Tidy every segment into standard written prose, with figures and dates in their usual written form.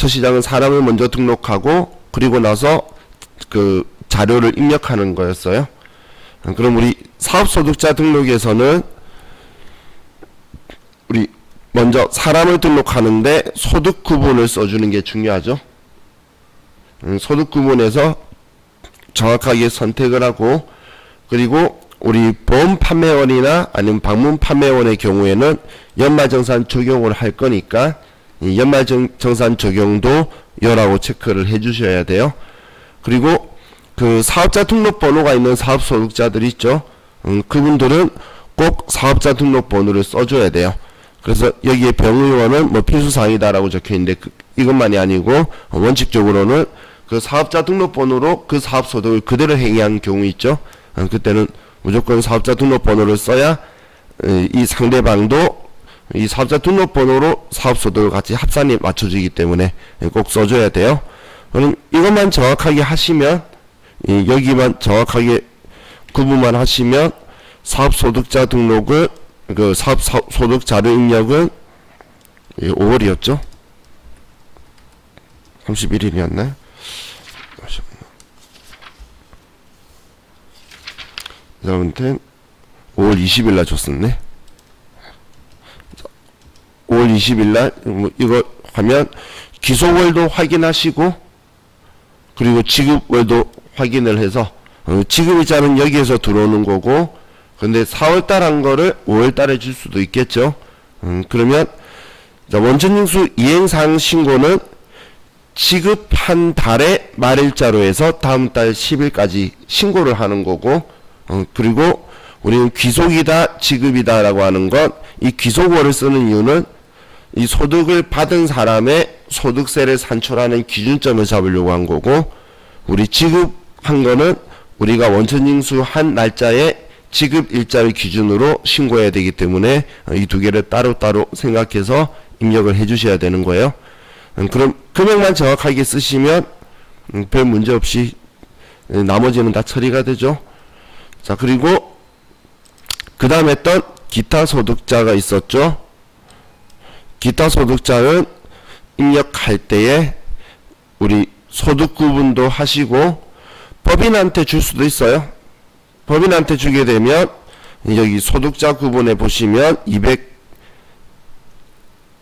첫 시작은 사람을 먼저 등록하고 그리고 나서 그 자료를 입력하는 거였어요. 그럼 우리 사업소득자 등록에서는 우리 먼저 사람을 등록하는데 소득 구분을 써주는 게 중요하죠. 소득 구분에서 정확하게 선택을 하고, 그리고 우리 보험 판매원이나 아니면 방문 판매원의 경우에는 연말정산 적용을 할 거니까 이 연말정산 적용도 여라고 체크를 해 주셔야 돼요. 그리고 그 사업자 등록번호가 있는 사업소득자들 있죠. 그분들은 꼭 사업자 등록번호를 써줘야 돼요. 그래서 여기에 병의원은 뭐 필수사항이다라고 적혀있는데 이것만이 아니고 원칙적으로는 그 사업자 등록번호로 그 사업소득을 그대로 행위한 경우 있죠. 그때는 무조건 사업자 등록번호를 써야 이 상대방도 이 사업자 등록번호로 사업소득을 같이 합산이 맞춰지기 때문에 꼭 써줘야 돼요. 그럼 이것만 정확하게 하시면, 여기만 정확하게 구분만 하시면 사업소득자 등록을 그 사업소득 자료 입력은 5월이었죠? 31일이었나요? 여러분한테 5월 20일날 줬었네. 5월 20일날 이거 하면 기소월도 확인하시고, 그리고 지급월도 확인을 해서 지급이자는 여기에서 들어오는 거고, 근데 4월달 한 거를 5월달에 줄 수도 있겠죠. 그러면 원천징수 이행사항 신고는 지급한 달의 말일자로 해서 다음 달 10일까지 신고를 하는 거고, 그리고 우리는 귀속이다 지급이다 라고 하는 건, 이 귀속월을 쓰는 이유는 이 소득을 받은 사람의 소득세를 산출하는 기준점을 잡으려고 한 거고, 우리 지급한 거는 우리가 원천징수한 날짜에 지급 일자를 기준으로 신고해야 되기 때문에 이 두 개를 따로따로 생각해서 입력을 해 주셔야 되는 거예요. 그럼 금액만 정확하게 쓰시면 별 문제 없이 나머지는 다 처리가 되죠. 자, 그리고 그 다음에 했던 기타 소득자가 있었죠. 기타 소득자는 입력할 때에 우리 소득 구분도 하시고 법인한테 줄 수도 있어요. 법인한테 주게 되면 여기 소득자 구분에 보시면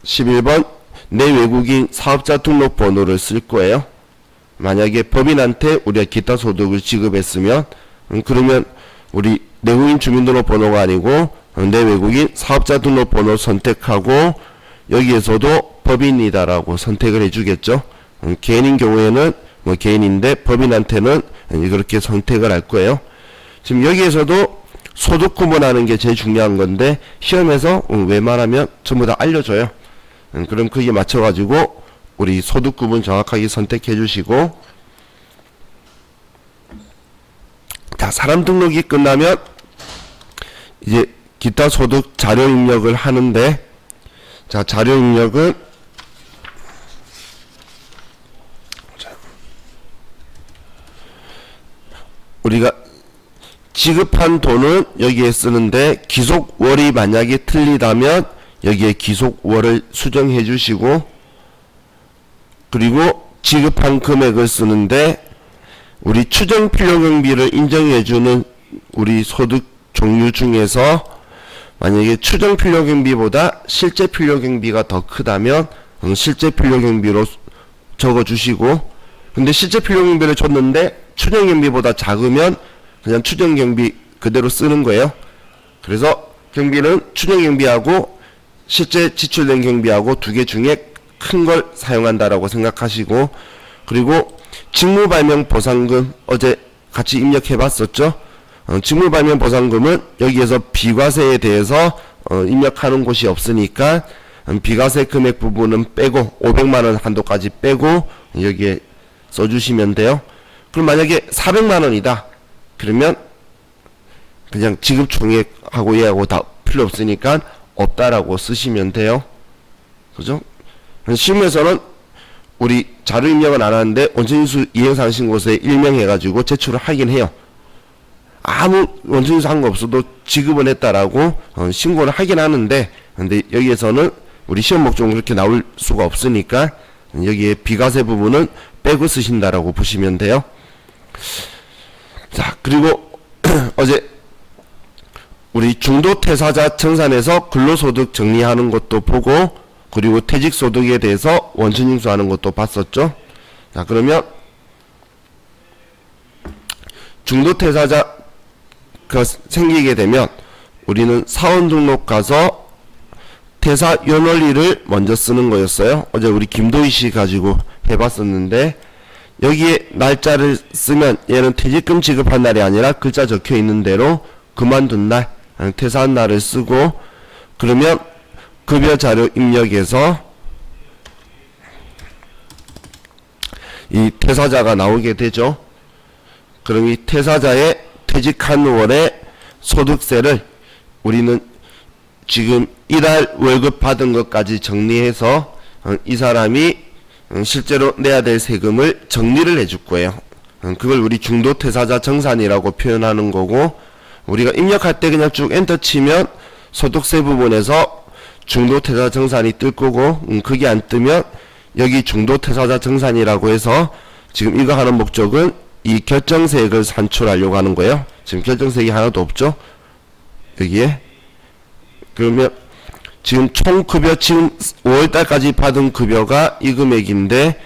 211번 내외국인 사업자 등록번호를 쓸 거예요. 만약에 법인한테 우리가 기타 소득을 지급했으면 그러면 우리 내국인 주민등록번호가 아니고 내외국인 사업자 등록번호 선택하고 여기에서도 법인이다라고 선택을 해주겠죠. 개인인 경우에는 뭐 개인인데 법인한테는 그렇게 선택을 할 거예요. 지금 여기에서도 소득 구분하는 게 제일 중요한 건데 시험에서 웬만하면 전부 다 알려줘요. 그럼 그게 맞춰가지고 우리 소득 구분 정확하게 선택해 주시고, 자, 사람 등록이 끝나면 이제 기타 소득 자료 입력을 하는데, 자, 자료 입력은 우리가 지급한 돈은 여기에 쓰는데 기속월이 만약에 틀리다면 여기에 기속월을 수정해 주시고, 그리고 지급한 금액을 쓰는데 우리 추정 필요경비를 인정해 주는 우리 소득 종류 중에서 만약에 추정 필요경비보다 실제 필요경비가 더 크다면 실제 필요경비로 적어 주시고, 근데 실제 필요경비를 줬는데 추정경비보다 작으면 그냥 추정경비 그대로 쓰는 거예요. 그래서 경비는 추정경비하고 실제 지출된 경비하고 두 개 중에 큰 걸 사용한다라고 생각하시고, 그리고 직무발명보상금 어제 같이 입력해 봤었죠. 직무발명보상금은 여기에서 비과세에 대해서 입력하는 곳이 없으니까 비과세 금액 부분은 빼고 500만원 한도까지 빼고 여기에 써주시면 돼요. 그럼 만약에 400만원이다 그러면 그냥 지급 총액하고 얘하고 다 필요 없으니까 없다라고 쓰시면 돼요. 그죠? 시험에서는 우리 자료 입력은 안 하는데 원천징수 이행사항 신고서에 일명해가지고 제출을 하긴 해요. 아무 원천징수 한 거 없어도 지급은 했다라고 신고를 하긴 하는데, 근데 여기에서는 우리 시험 목적은 그렇게 나올 수가 없으니까 여기에 비과세 부분은 빼고 쓰신다라고 보시면 돼요. 자, 그리고 어제 우리 중도퇴사자 청산에서 근로소득 정리하는 것도 보고, 그리고 퇴직소득에 대해서 원천징수하는 것도 봤었죠. 자, 그러면 중도퇴사자가 생기게 되면 우리는 사원 등록 가서 퇴사 연월일을 먼저 쓰는 거였어요. 어제 우리 김도희 씨 가지고 해봤었는데, 여기에 날짜를 쓰면 얘는 퇴직금 지급한 날이 아니라 글자 적혀 있는 대로 그만둔 날, 퇴사한 날을 쓰고, 그러면 급여 자료 입력에서 이 퇴사자가 나오게 되죠. 그럼 이 퇴사자의 퇴직한 월의 소득세를 우리는 지금 이달 월급 받은 것까지 정리해서 이 사람이 실제로 내야 될 세금을 정리를 해줄 거예요. 그걸 우리 중도퇴사자 정산이라고 표현하는 거고, 우리가 입력할 때 그냥 쭉 엔터 치면 소득세 부분에서 중도퇴사자 정산이 뜰 거고, 그게 안 뜨면 여기 중도퇴사자 정산이라고 해서 지금 이거 하는 목적은 이 결정세액을 산출하려고 하는 거예요. 지금 결정세액이 하나도 없죠, 여기에. 그러면 지금 총 급여, 지금 5월달까지 받은 급여가 이 금액인데,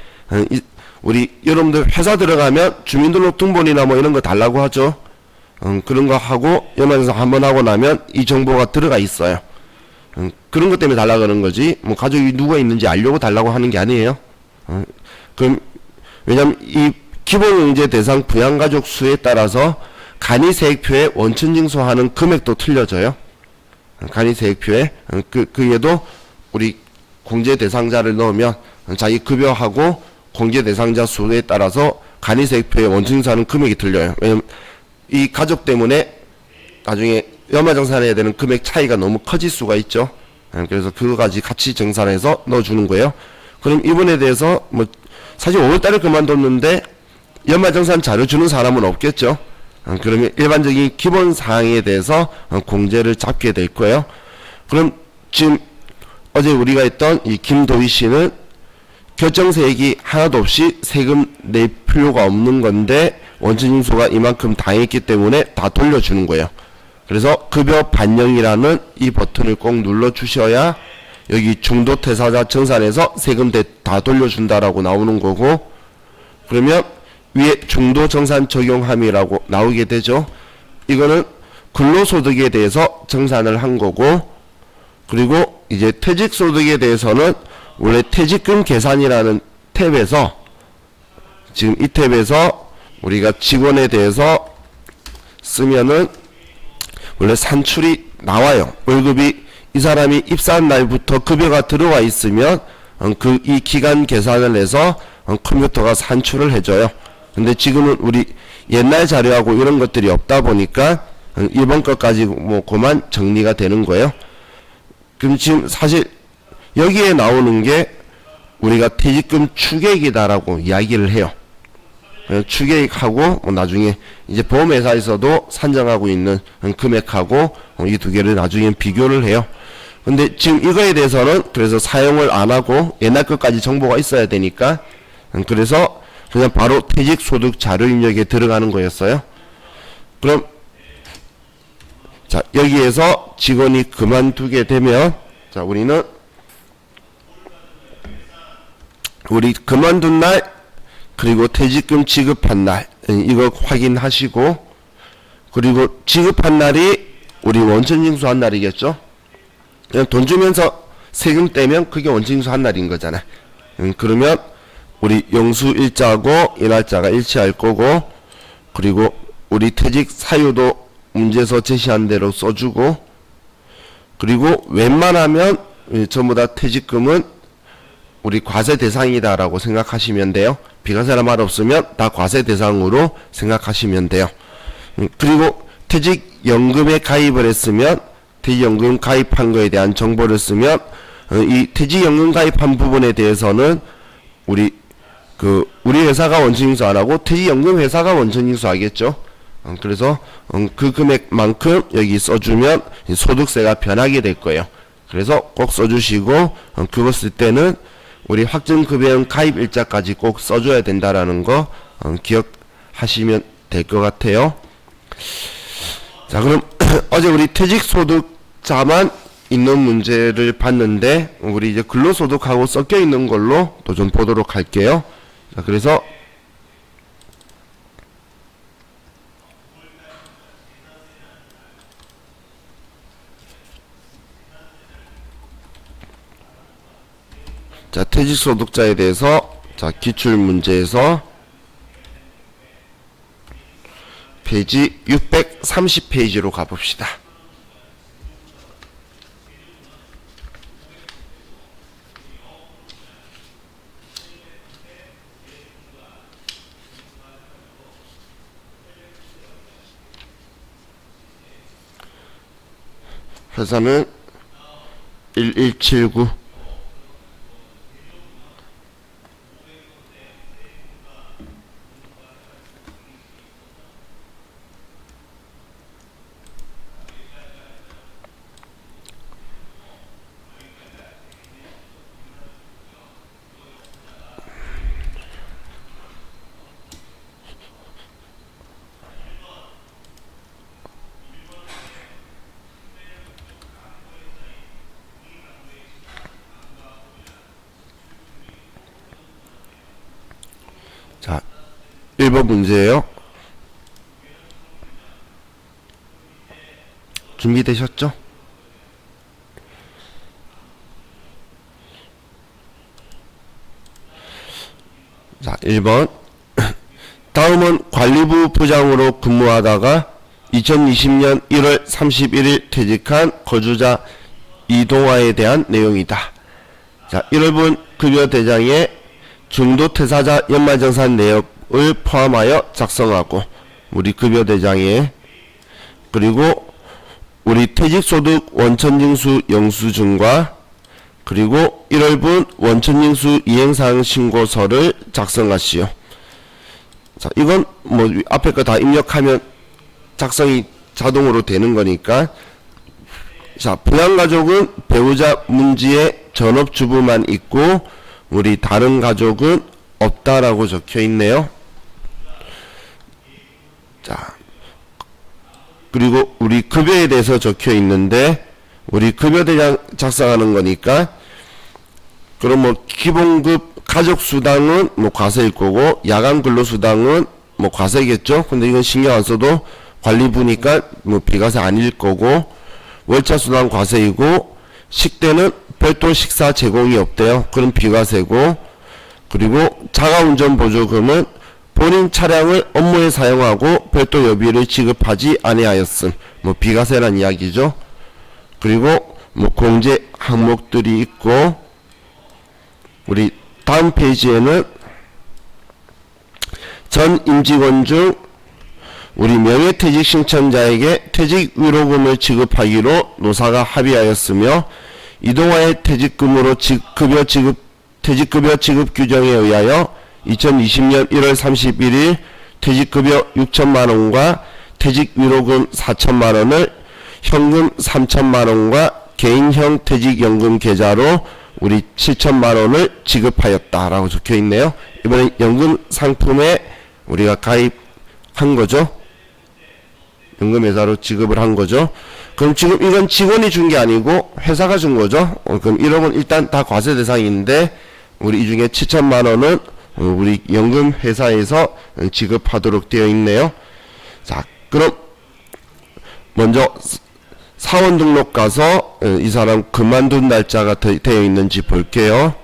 우리 여러분들 회사 들어가면 주민등록등본이나 뭐 이런 거 달라고 하죠. 그런 거 하고 연말정산 한번 하고 나면 이 정보가 들어가 있어요. 그런 것 때문에 달라 그러는 거지, 뭐 가족이 누가 있는지 알려고 달라고 하는 게 아니에요. 그럼 왜냐면 이 기본응제 대상 부양가족 수에 따라서 간이세액표에 원천징수하는 금액도 틀려져요. 간이세액표에 그에도 우리 공제 대상자를 넣으면 자기 급여하고 공제 대상자 수에 따라서 간이세액표에 원천징수하는 금액이 틀려요. 왜냐면 이 가족 때문에 나중에 연말정산해야 되는 금액 차이가 너무 커질 수가 있죠. 그래서 그거까지 같이 정산해서 넣어주는 거예요. 그럼 이분에 대해서 뭐 사실 5월달에 그만뒀는데 연말정산 자료 주는 사람은 없겠죠. 그러면 일반적인 기본 사항에 대해서 공제를 잡게 될 거예요. 그럼 지금 어제 우리가 했던 이 김도희 씨는 결정세액이 하나도 없이 세금 낼 필요가 없는 건데 원천징수가 이만큼 당했기 때문에 다 돌려주는 거예요. 그래서 급여 반영이라는 이 버튼을 꼭 눌러 주셔야 여기 중도퇴사자 정산에서 세금 다 돌려준다라고 나오는 거고, 그러면 위에 중도정산 적용함이라고 나오게 되죠. 이거는 근로소득에 대해서 정산을 한 거고, 그리고 이제 퇴직소득에 대해서는 원래 퇴직금 계산이라는 탭에서, 지금 이 탭에서 우리가 직원에 대해서 쓰면은 원래 산출이 나와요. 월급이 이 사람이 입사한 날부터 급여가 들어와 있으면 이 기간 계산을 해서 컴퓨터가 산출을 해줘요. 근데 지금은 우리 옛날 자료하고 이런 것들이 없다 보니까 이번 것까지 뭐 그만 정리가 되는 거예요. 그럼 지금 사실 여기에 나오는 게 우리가 퇴직금 추계액이다라고 이야기를 해요. 추계액하고 나중에 이제 보험회사에서도 산정하고 있는 금액하고 이 두 개를 나중에 비교를 해요. 근데 지금 이거에 대해서는 그래서 사용을 안 하고 옛날 것까지 정보가 있어야 되니까 그래서 그냥 바로 퇴직소득 자료 입력에 들어가는 거였어요. 그럼 자, 여기에서 직원이 그만두게 되면, 자, 우리는 우리 그만둔 날 그리고 퇴직금 지급한 날 이거 확인하시고, 그리고 지급한 날이 우리 원천징수한 날이겠죠. 그냥 돈 주면서 세금 떼면 그게 원천징수한 날인 거잖아. 그러면 우리 영수일자하고 이 날짜가 일치할 거고, 그리고 우리 퇴직 사유도 문제서 제시한 대로 써주고, 그리고 웬만하면 전부 다 퇴직금은 우리 과세 대상이다 라고 생각하시면 돼요. 비과세란 말 없으면 다 과세 대상으로 생각하시면 돼요. 그리고 퇴직연금에 가입을 했으면 퇴직연금 가입한 거에 대한 정보를 쓰면 이 퇴직연금 가입한 부분에 대해서는 우리 회사가 원천징수 안 하고 퇴직연금 회사가 원천징수 하겠죠. 그래서 그 금액만큼 여기 써주면 소득세가 변하게 될 거예요. 그래서 꼭 써주시고, 그거 쓸 때는 우리 확정급여형 가입일자까지 꼭 써줘야 된다라는 거 기억하시면 될 것 같아요. 자, 그럼 어제 우리 퇴직소득자만 있는 문제를 봤는데 우리 이제 근로소득하고 섞여 있는 걸로 또 좀 보도록 할게요. 자, 그래서 자, 퇴직소득자에 대해서 자, 기출문제에서 페이지 630페이지로 가봅시다. 회사는 1179 자, 1번 문제예요. 준비되셨죠? 자, 1번. 다음은 관리부 부장으로 근무하다가 2020년 1월 31일 퇴직한 거주자 이동화에 대한 내용이다. 자, 1월분 급여 대장에 중도 퇴사자 연말정산 내역을 포함하여 작성하고 우리 급여 대장에 그리고 우리 퇴직소득 원천징수 영수증과 그리고 1월분 원천징수 이행사항 신고서를 작성하시오. 자, 이건 뭐 앞에 거 다 입력하면 작성이 자동으로 되는 거니까. 자, 부양가족은 배우자 문지의 전업주부만 있고 우리 다른 가족은 없다라고 적혀 있네요. 자, 그리고 우리 급여에 대해서 적혀 있는데 우리 급여 대장 작성하는 거니까 그럼 뭐 기본급 가족수당은 뭐 과세일 거고 야간 근로수당은 뭐 과세겠죠. 근데 이건 신경 안 써도 관리부니까 뭐 비과세 아닐 거고 월차수당 과세이고 식대는 별도 식사 제공이 없대요. 그럼 비과세고 그리고 자가운전 보조금은 본인 차량을 업무에 사용하고 별도 여비를 지급하지 아니하였음. 뭐 비과세란 이야기죠. 그리고 뭐 공제 항목들이 있고 우리 다음 페이지에는 전 임직원 중 우리 명예퇴직 신청자에게 퇴직위로금을 지급하기로 노사가 합의하였으며 이동화의 퇴직금으로 퇴직급여 지급 규정에 의하여 2020년 1월 31일 퇴직급여 6천만원과 퇴직위로금 4천만원을 현금 3천만원과 개인형 퇴직연금 계좌로 우리 7천만원을 지급하였다라고 적혀있네요. 이번엔 연금 상품에 우리가 가입한 거죠. 연금회사로 지급을 한 거죠. 그럼 지금 이건 직원이 준 게 아니고 회사가 준 거죠. 그럼 1억은 일단 다 과세 대상인데 우리 이 중에 7천만원은 우리 연금회사에서 지급하도록 되어 있네요. 자, 그럼 먼저 사원 등록 가서 이 사람 그만둔 날짜가 되어 있는지 볼게요.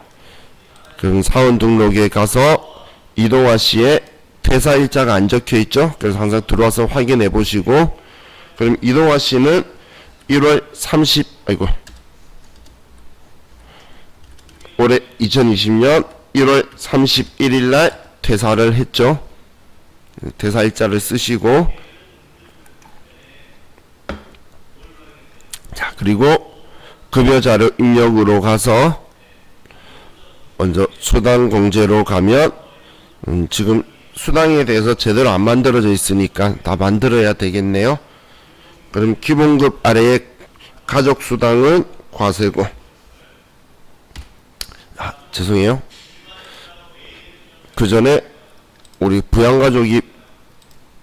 그럼 사원 등록에 가서 이동화 씨의 퇴사일자가 안 적혀 있죠. 그래서 항상 들어와서 확인해 보시고 그럼 이동화 씨는 1월 30 올해 2020년 1월 31일 날 퇴사를 했죠. 퇴사일자를 쓰시고 자, 그리고 급여자료 입력으로 가서 먼저 수당 공제로 가면 지금 수당에 대해서 제대로 안 만들어져 있으니까 다 만들어야 되겠네요. 그럼 기본급 아래의 가족수당은 과세고 죄송해요. 그 전에 우리 부양가족이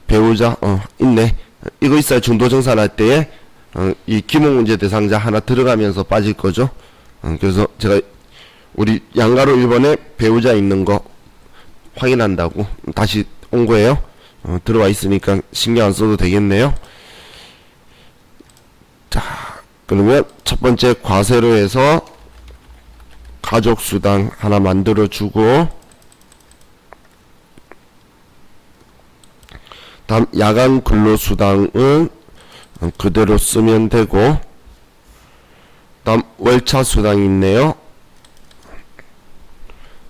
배우자 있네. 이거 있어야 중도정산할 때에 이 기목문제 대상자 하나 들어가면서 빠질 거죠. 그래서 제가 우리 양가로 1번에 배우자 있는 거 확인한다고 다시 온 거예요. 들어와 있으니까 신경 안 써도 되겠네요. 자, 그러면 첫 번째 과세로 해서 가족수당 하나 만들어 주고, 다음 야간 근로수당은 그대로 쓰면 되고, 다음 월차수당이 있네요.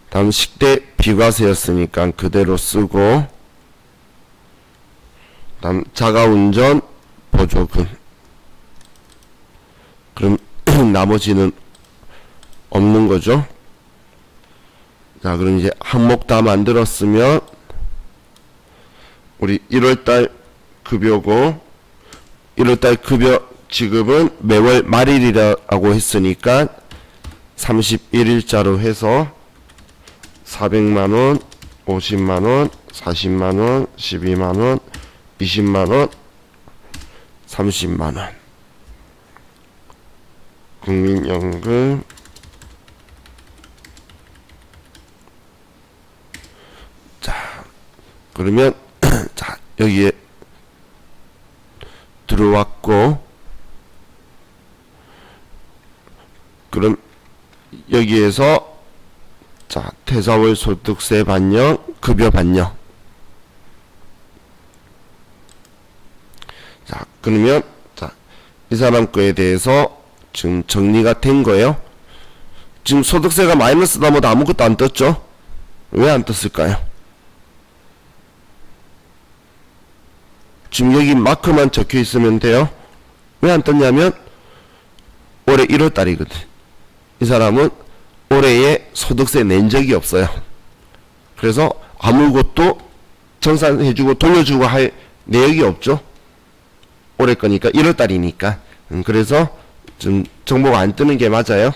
다음 식대 비과세였으니까 그대로 쓰고, 다음 자가운전 보조금. 그럼 나머지는 없는 거죠. 자, 그럼 이제 항목 다 만들었으면 우리 1월달 급여고, 1월달 급여 지급은 매월 말일이라고 했으니까 31일자로 해서 400만원, 50만원, 40만원, 12만원, 20만원, 30만원 국민연금 자, 그러면 자, 여기에 들어왔고, 그럼 여기에서 자, 퇴사월 소득세 반영, 급여 반영. 자, 그러면 자, 이 사람 거에 대해서 지금 정리가 된 거예요. 지금 소득세가 마이너스다 뭐다 아무것도 안 떴죠? 왜 안 떴을까요? 지금 여기 마크만 적혀 있으면 돼요. 왜 안 떴냐면 올해 1월 달이거든. 이 사람은 올해에 소득세 낸 적이 없어요. 그래서 아무것도 정산해주고 돌려주고 할 내역이 없죠. 올해 거니까 1월 달이니까. 그래서 좀 정보가 안 뜨는 게 맞아요.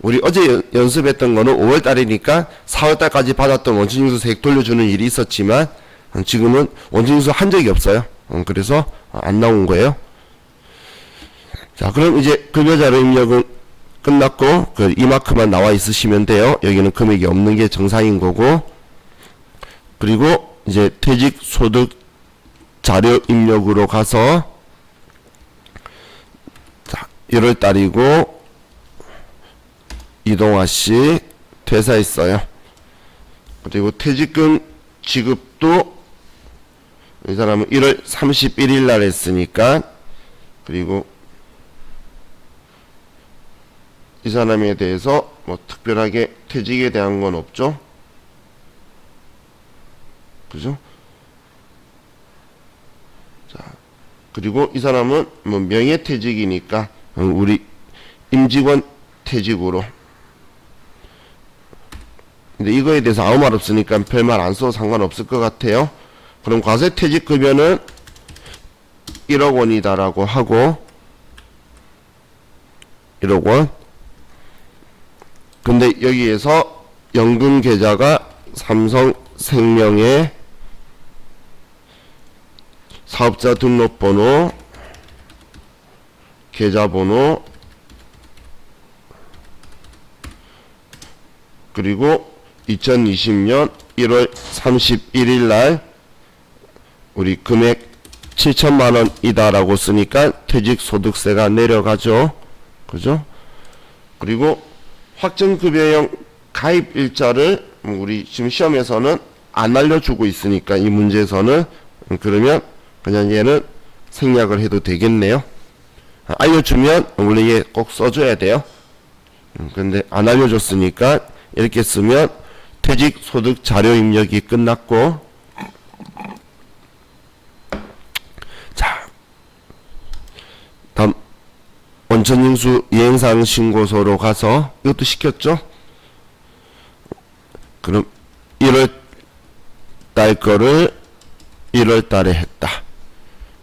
우리 어제 연습했던 거는 5월 달이니까 4월 달까지 받았던 원천징수세액 돌려주는 일이 있었지만 지금은 원천징수 한 적이 없어요. 그래서 안 나온 거예요. 자, 그럼 이제 급여자료 입력은 끝났고, 이 마크만 나와 있으시면 돼요. 여기는 금액이 없는 게 정상인 거고, 그리고 이제 퇴직 소득 자료 입력으로 가서, 자, 1월 달이고, 이동화 씨 퇴사했어요. 그리고 퇴직금 지급도 이 사람은 1월 31일 날 했으니까, 그리고 이 사람에 대해서 뭐 특별하게 퇴직에 대한 건 없죠. 그죠? 자, 그리고 이 사람은 뭐 명예퇴직이니까 우리 임직원 퇴직으로. 근데 이거에 대해서 아무 말 없으니까 별말 안 써도 상관없을 것 같아요. 그럼 과세퇴직급여는 1억 원이다라고 하고, 1억 원. 근데 여기에서 연금 계좌가 삼성생명의 사업자 등록번호, 계좌번호, 그리고 2020년 1월 31일 날 우리 금액 7천만원 이다라고 쓰니까 퇴직소득세가 내려가죠. 그죠? 그리고 확정급여형 가입일자를 우리 지금 시험에서는 안 알려주고 있으니까 이 문제에서는, 그러면 그냥 얘는 생략을 해도 되겠네요. 알려주면 원래 얘 꼭 써줘야 돼요. 근데 안 알려줬으니까 이렇게 쓰면 퇴직소득 자료 입력이 끝났고, 자, 다음 원천징수 이행사항 신고서로 가서 이것도 시켰죠. 그럼 1월 달 거를 1월 달에 했다.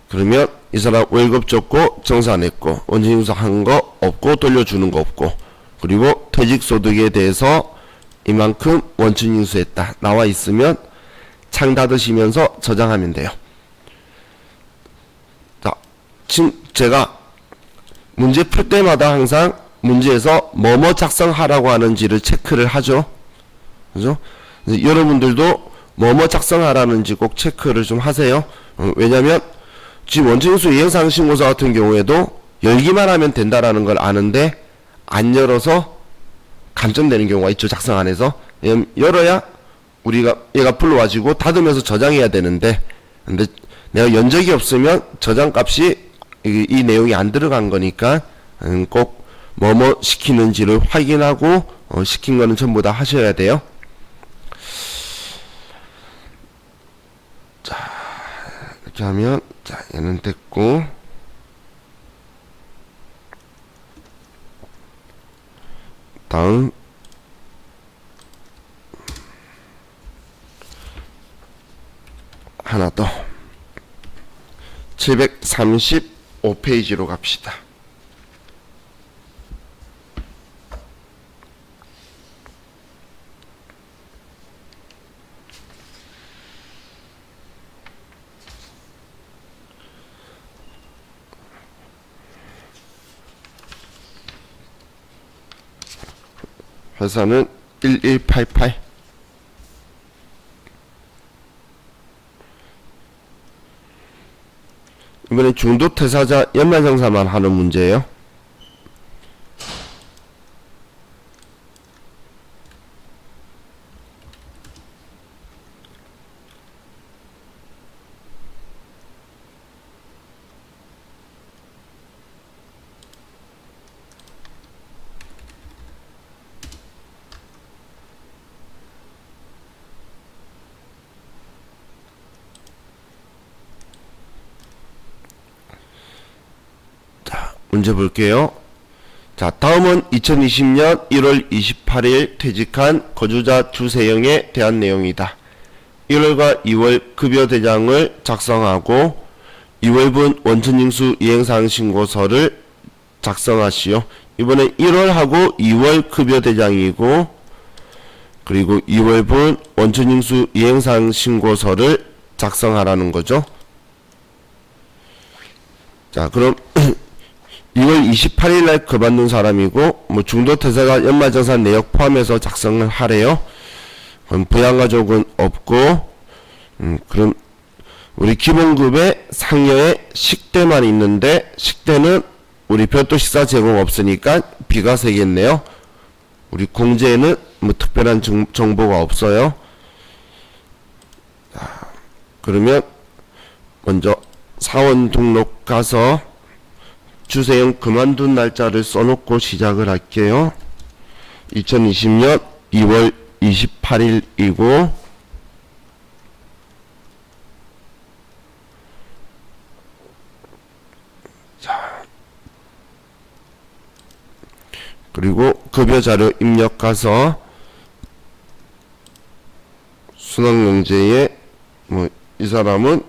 그러면 이 사람 월급 줬고 정산했고 원천징수 한 거 없고 돌려주는 거 없고 그리고 퇴직소득에 대해서 이만큼 원천 징수했다 나와 있으면 창 닫으시면서 저장하면 돼요. 자, 지금 제가 문제 풀 때마다 항상 문제에서 뭐뭐 작성하라고 하는지를 체크를 하죠. 그죠? 여러분들도 뭐뭐 작성하라는지 꼭 체크를 좀 하세요. 왜냐면 지금 원천징수 이행사항신고서 같은 경우에도 열기만 하면 된다라는 걸 아는데 안 열어서 감점되는 경우가 있죠. 작성 안에서. 열어야 우리가 얘가 불러와지고 닫으면서 저장해야 되는데, 근데 내가 연 적이 없으면 저장값이 이 내용이 안 들어간 거니까 꼭 뭐뭐 시키는지를 확인하고 시킨 거는 전부 다 하셔야 돼요. 자, 이렇게 하면 자, 얘는 됐고, 다음 하나 더 735페이지로 갑시다. 회사는 1188. 이번엔 중도퇴사자 연말정산만 하는 문제예요. 문제 볼게요. 자, 다음은 2020년 1월 28일 퇴직한 거주자 주세영에 대한 내용이다. 1월과 2월 급여 대장을 작성하고 2월분 원천징수 이행사항 신고서를 작성하시오. 이번에 1월하고 2월 급여 대장이고, 그리고 2월분 원천징수 이행사항 신고서를 작성하라는 거죠. 자, 그럼 2월 28일 날 그만둔 사람이고, 뭐 중도퇴사가 연말정산 내역 포함해서 작성을 하래요. 그럼 부양가족은 없고, 그럼 우리 기본급의 상여의 식대만 있는데, 식대는 우리 별도 식사 제공 없으니까 비과세겠네요. 우리 공제에는 뭐 특별한 정보가 없어요. 자, 그러면 먼저 사원 등록 가서 주세영 그만둔 날짜를 써놓고 시작을 할게요. 2020년 2월 28일이고, 자, 그리고 급여자료 입력 가서 순환경제에 뭐 이 사람은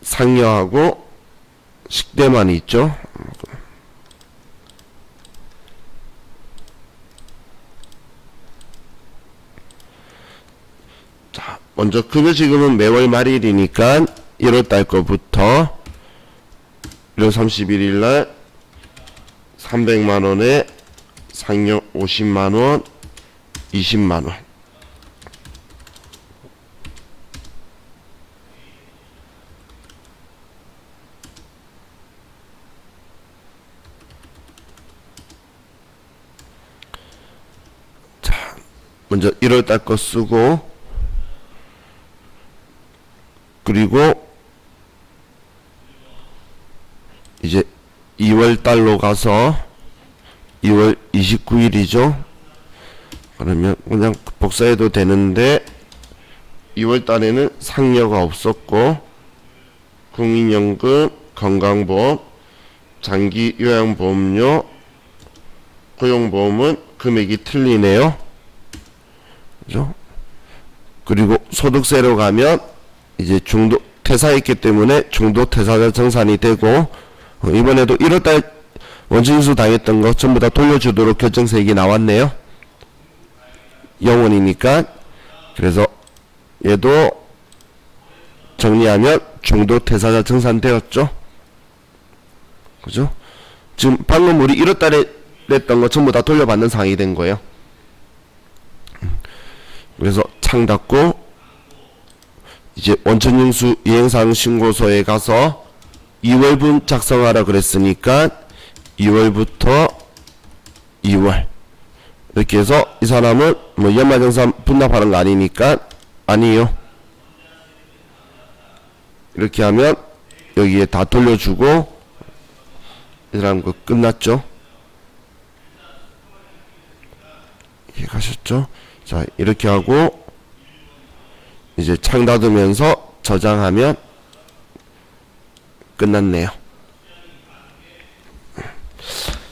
상여하고 식대만 있죠. 자, 먼저 급여 지급은 매월 말일이니까 1월달 거부터 1월 31일 날 300만원에 상여 50만원, 20만원. 먼저 1월달 거 쓰고, 그리고 이제 2월달로 가서 2월 29일이죠. 그러면 그냥 복사해도 되는데, 2월달에는 상여가 없었고, 국민연금, 건강보험, 장기 요양보험료, 고용보험은 금액이 틀리네요. 그죠? 그리고 소득세로 가면 이제 중도 퇴사했기 때문에 중도 퇴사자 정산이 되고, 이번에도 1월달 원천징수 당했던 거 전부 다 돌려주도록 결정세액이 나왔네요. 영원이니까. 그래서 얘도 정리하면 중도 퇴사자 정산되었죠. 그죠? 지금 방금 우리 1월달에 냈던 거 전부 다 돌려받는 상황이 된 거예요. 그래서 창 닫고 이제 원천징수 이행사항 신고서에 가서 2월분 작성하라 그랬으니까 2월부터 2월 이렇게 해서 이 사람은 뭐 연말정산 분납하는 거 아니니까 아니에요. 이렇게 하면 여기에 다 돌려주고 이 사람 거 끝났죠. 이해 가셨죠? 자, 이렇게 하고 이제 창 닫으면서 저장하면 끝났네요.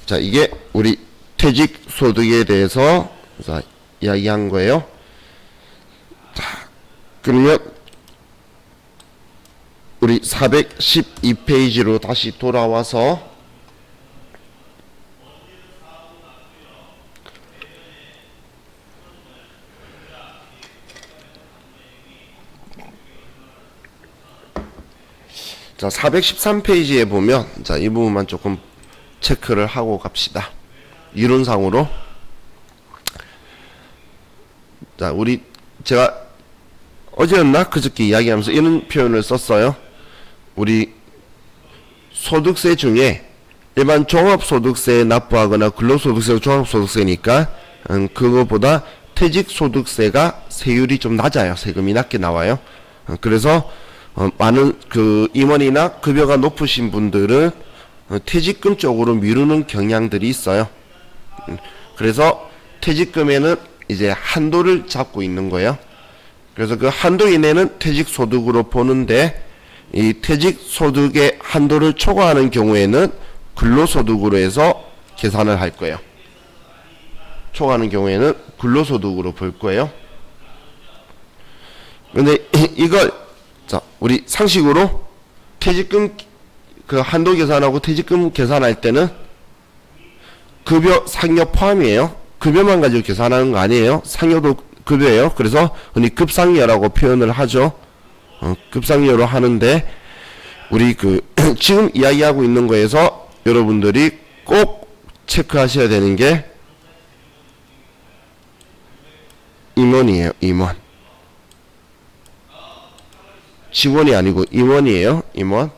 자, 이게 우리 퇴직소득에 대해서 자, 이야기한 거예요. 자, 그러면 우리 412페이지로 다시 돌아와서 자, 413페이지에 보면 자, 이 부분만 조금 체크를 하고 갑시다. 이론상으로. 자, 우리 제가 어제였나 그저께 이야기하면서 이런 표현을 썼어요. 우리 소득세 중에 일반 종합소득세에 납부하거나 근로소득세가 종합소득세니까 그거보다 퇴직소득세가 세율이 좀 낮아요. 세금이 낮게 나와요. 그래서 많은 그 임원이나 급여가 높으신 분들은 퇴직금 쪽으로 미루는 경향들이 있어요. 그래서 퇴직금에는 이제 한도를 잡고 있는 거예요. 그래서 그 한도 이내는 퇴직소득으로 보는데 이 퇴직소득의 한도를 초과하는 경우에는 근로소득으로 해서 계산을 할 거예요. 초과하는 경우에는 근로소득으로 볼 거예요. 근데 이걸 자, 우리 상식으로 퇴직금 그 한도 계산하고 퇴직금 계산할 때는 급여 상여 포함이에요. 급여만 가지고 계산하는 거 아니에요. 상여도 급여예요. 그래서 흔히 급상여라고 표현을 하죠. 급상여로 하는데 우리 그 지금 이야기하고 있는 거에서 여러분들이 꼭 체크하셔야 되는 게 임원이에요. 임원. 직원이 아니고 임원이에요. 임원.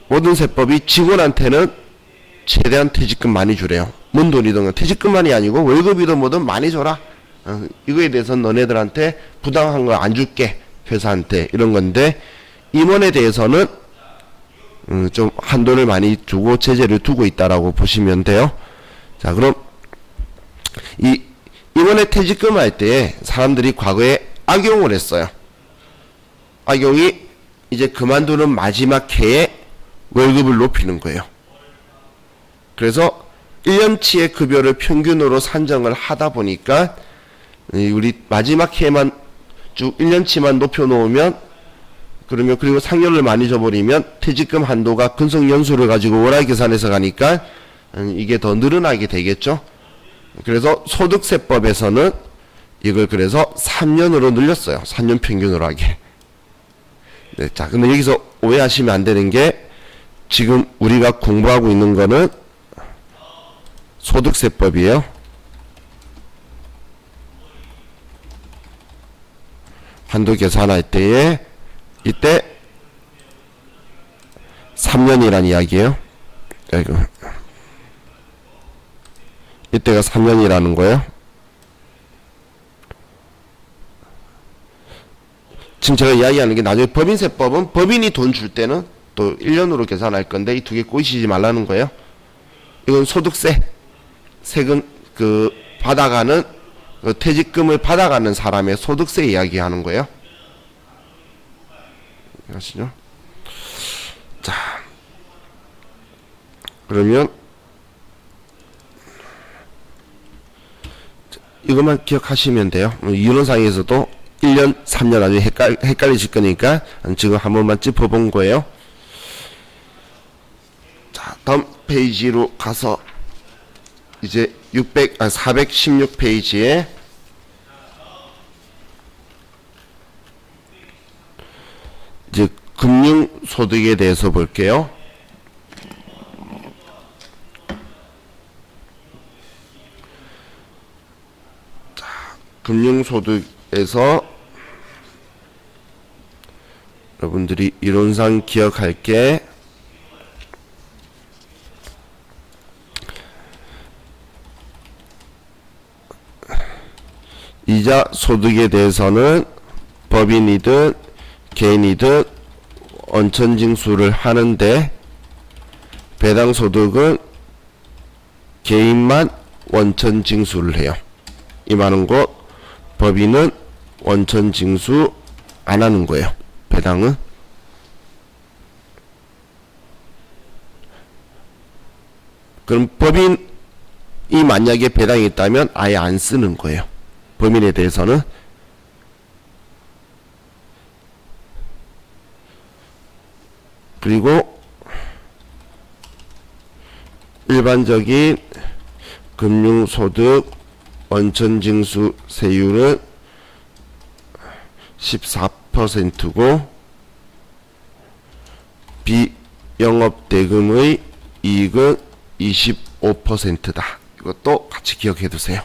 모든 세법이 직원한테는 최대한 퇴직금 많이 주래요. 뭔 돈이든 퇴직금만이 아니고 월급이든 뭐든 많이 줘라. 이거에 대해서는 너네들한테 부당한 거 안 줄게. 회사한테 이런 건데 임원에 대해서는 좀 한도를 많이 주고 제재를 두고 있다라고 보시면 돼요. 자, 그럼 이 임원의 퇴직금 할 때 사람들이 과거에 악용을 했어요. 악용이 이제 그만두는 마지막 해에 월급을 높이는 거예요. 그래서 1년치의 급여를 평균으로 산정을 하다 보니까 우리 마지막 해에만 쭉 1년치만 높여놓으면 그러면 그리고 상여를 많이 줘버리면 퇴직금 한도가 근속연수를 가지고 월화 계산해서 가니까 이게 더 늘어나게 되겠죠. 그래서 소득세법에서는 이걸 그래서 3년으로 늘렸어요. 3년 평균으로 하게. 네, 자, 근데 여기서 오해하시면 안 되는 게 지금 우리가 공부하고 있는 거는 소득세법이에요. 한도 계산할 때에 이때 3년이란 이야기예요. 아이고. 이때가 3년이라는 거예요. 지금 제가 이야기하는 게 나중에 법인세법은 법인이 돈 줄 때는 또 1년으로 계산할 건데 이 두 개 꼬이시지 말라는 거예요. 이건 소득세, 세금 그 받아가는 그 퇴직금을 받아가는 사람의 소득세 이야기하는 거예요. 아시죠? 자, 그러면 이것만 기억하시면 돼요. 이론상에서도 1년, 3년 나중에 헷갈리실 거니까 지금 한 번만 짚어본 거예요. 자, 다음 페이지로 가서 이제 416페이지에 이제 금융소득에 대해서 볼게요. 자, 금융소득에서 여러분들이 이론상 기억할 게 이자 소득에 대해서는 법인이든 개인이든 원천징수를 하는데 배당 소득은 개인만 원천징수를 해요. 이 말은 곧 법인은 원천징수 안 하는 거예요. 배당은. 그럼 법인이 만약에 배당이 있다면 아예 안 쓰는 거예요. 법인에 대해서는. 그리고 일반적인 금융소득 원천징수 세율은 14%고 비영업대금의 이익은 25%다. 이것도 같이 기억해 두세요.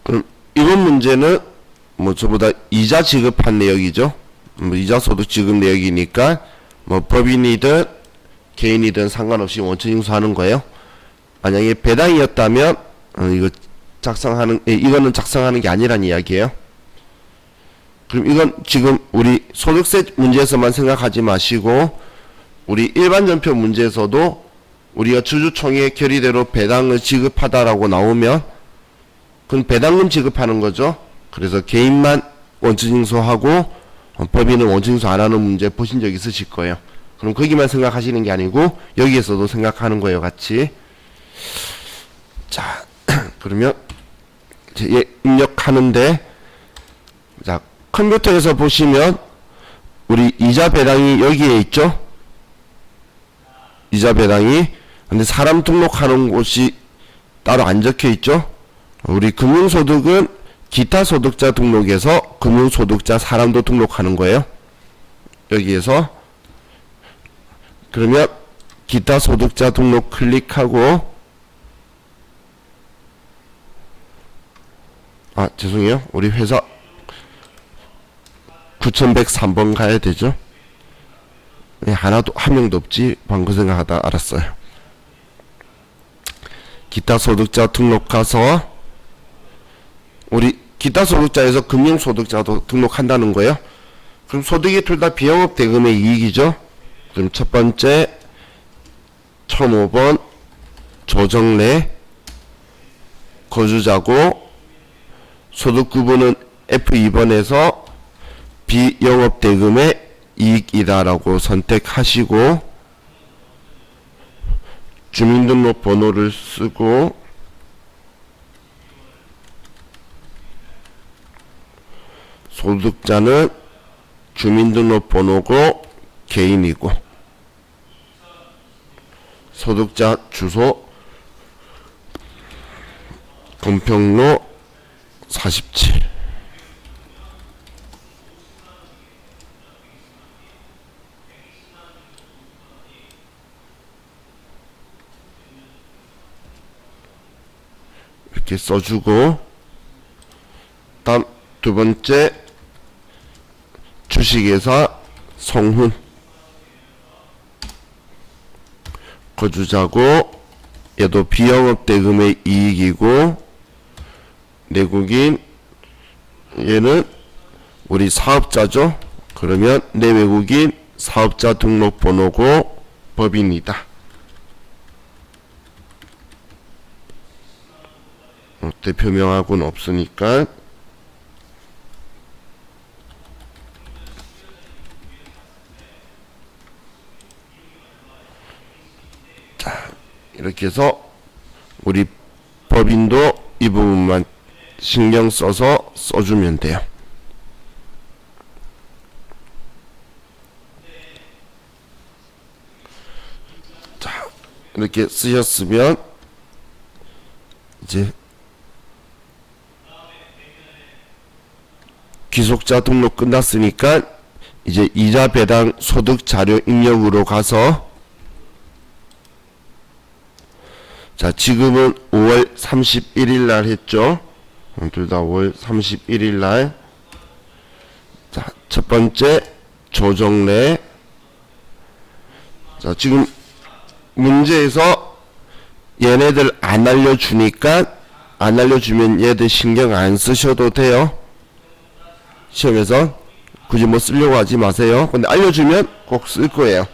그럼 이번 문제는 뭐 저보다 이자 지급한 내역이죠. 뭐 이자 소득 지급 내역이니까 뭐 법인이든 개인이든 상관없이 원천징수하는 거예요. 만약에 배당이었다면 이거는 작성하는 게 아니란 이야기예요. 그럼 이건 지금 우리 소득세 문제에서만 생각하지 마시고 우리 일반 전표 문제에서도 우리가 주주총회 결의대로 배당을 지급하다라고 나오면 그건 배당금 지급하는 거죠. 그래서 개인만 원천징수하고 법인은 원천징수 안 하는 문제 보신 적 있으실 거예요. 그럼 거기만 생각하시는 게 아니고 여기에서도 생각하는 거예요, 같이. 자, 그러면 이제 입력하는데, 자, 컴퓨터에서 보시면 우리 이자 배당이 여기에 있죠. 이자 배당이. 근데 사람 등록하는 곳이 따로 안 적혀 있죠. 우리 금융소득은 기타 소득자 등록에서 금융소득자 사람도 등록하는 거예요. 여기에서. 그러면 기타 소득자 등록 클릭하고, 죄송해요. 우리 회사 9103번 가야 되죠. 하나도, 한 명도 없지. 방금 생각하다 알았어요. 기타 소득자 등록 가서 우리 기타 소득자에서 금융소득자도 등록한다는 거예요. 그럼 소득이 둘 다 비영업 대금의 이익이죠. 그럼 첫 번째 1005번 조정래 거주자고 소득 구분은 F2번에서 비영업 대금의 이익이다라고 선택하시고 주민등록번호를 쓰고 소득자는 주민등록번호고 개인이고 소득자 주소 건평로 47 이렇게 써주고 다음 두 번째 주식회사 성훈 거주자고 얘도 비영업 대금의 이익이고 내국인 얘는 우리 사업자죠. 그러면 내외국인 사업자 등록번호고 법인이다. 대표명하고는 없으니까 자, 이렇게 해서 우리 법인도 이 부분만 신경 써서 써주면 돼요. 자, 이렇게 쓰셨으면 이제 귀속자 등록 끝났으니까 이제 이자 배당 소득 자료 입력으로 가서 자, 지금은 5월 31일 날 했죠. 둘 다 5월 31일 날. 자, 첫 번째 조정래. 자, 지금 문제에서 얘네들 안 알려주니까 안 알려주면 얘들 신경 안 쓰셔도 돼요. 시험에서 굳이 뭐 쓰려고 하지 마세요. 근데 알려주면 꼭 쓸 거예요.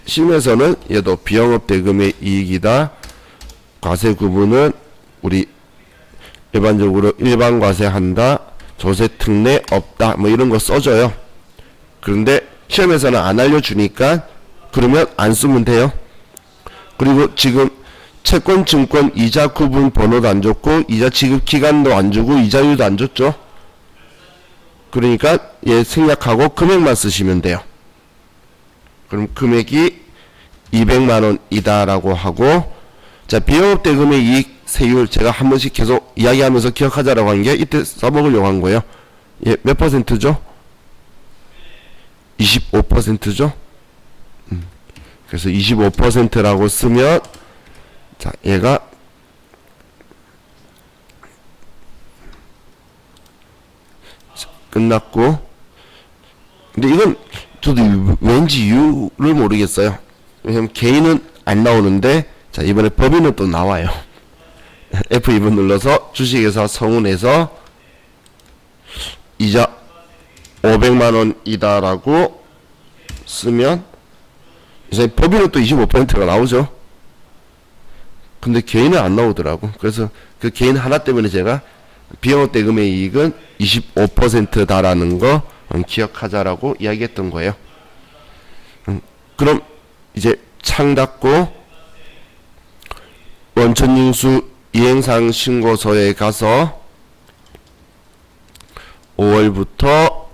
시험에서는 얘도 비영업 대금의 이익이다. 과세 구분은 우리 일반적으로 일반 과세한다. 조세 특례 없다. 뭐 이런 거 써줘요. 그런데 시험에서는 안 알려주니까 그러면 안 쓰면 돼요. 그리고 지금 채권, 증권, 이자 구분 번호도 안 줬고 이자 지급 기간도 안 주고 이자율도 안 줬죠. 그러니까 얘 생략하고 금액만 쓰시면 돼요. 그럼 금액이 200만원이다 라고 하고, 자, 비영업 대금의 이익 세율 제가 한 번씩 계속 이야기하면서 기억하자라고 한 게 이때 써먹으려고 한 거예요. 예, 몇 퍼센트죠? 25%죠? 그래서 25%라고 쓰면, 자, 얘가 끝났고, 근데 이건 저도 왠지 이유를 모르겠어요. 왜냐면 개인은 안 나오는데, 자, 이번에 법인은 또 나와요. F2번 눌러서 주식회사 성운에서 이자 500만원이다 라고 쓰면 이제 법인은 또 25%가 나오죠. 근데 개인은 안 나오더라고. 그래서 그 개인 하나 때문에 제가 비영업 대금의 이익은 25%다라는 거 기억하자라고 이야기했던 거예요. 그럼 이제 창 닫고 원천징수 이행사항 신고서에 가서 5월부터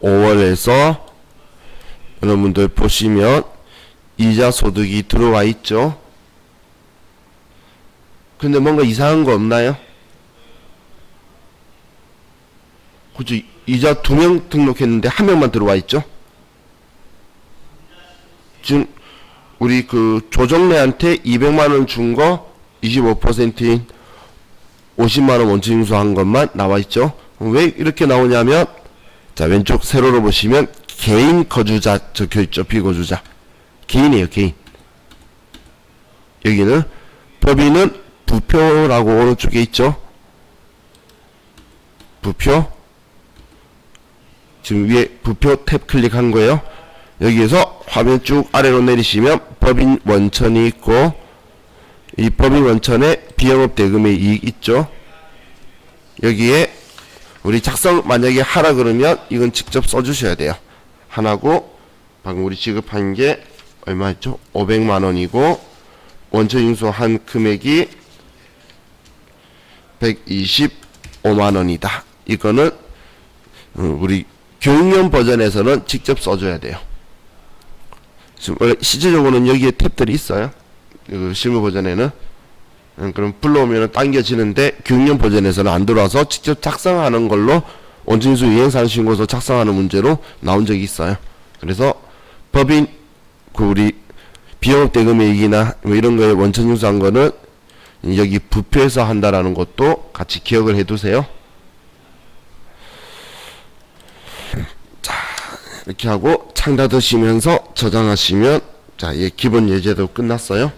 5월에서 여러분들 보시면 이자 소득이 들어와 있죠. 근데 뭔가 이상한 거 없나요? 그죠? 이자 2명 등록했는데 1명만 들어와 있죠. 지금 우리 그 조정래한테 200만원 준 거 25%인 50만원 원칙인수 한 것만 나와 있죠. 왜 이렇게 나오냐면, 자, 왼쪽 세로로 보시면 개인 거주자 적혀 있죠. 비거주자. 개인이에요, 개인. 여기는 법인은 부표라고 오른쪽에 있죠. 부표. 지금 위에 부표 탭 클릭한 거예요. 여기에서 화면 쭉 아래로 내리시면 법인 원천이 있고, 이 법인 원천에 비영업 대금의 이익 있죠. 여기에 우리 작성 만약에 하라 그러면 이건 직접 써주셔야 돼요. 하나고 방금 우리 지급한 게 얼마였죠? 500만원이고 원천인수한 금액이 125만원이다. 이거는 우리 교육용 버전에서는 직접 써줘야 돼요. 지금 원래 실질적으로는 여기에 탭들이 있어요. 그 실무 버전에는. 그럼 불러오면 당겨지는데 교육용 버전에서는 안 들어와서 직접 작성하는 걸로 원천인수 이행사항 신고서 작성하는 문제로 나온 적이 있어요. 그래서 법인 그 우리 비영업 대금의 이익이나 뭐 이런 거에 원천인수한 거는 여기 부표에서 한다라는 것도 같이 기억을 해두세요. 자, 이렇게 하고 창 닫으시면서 저장하시면, 자, 예, 기본 예제도 끝났어요.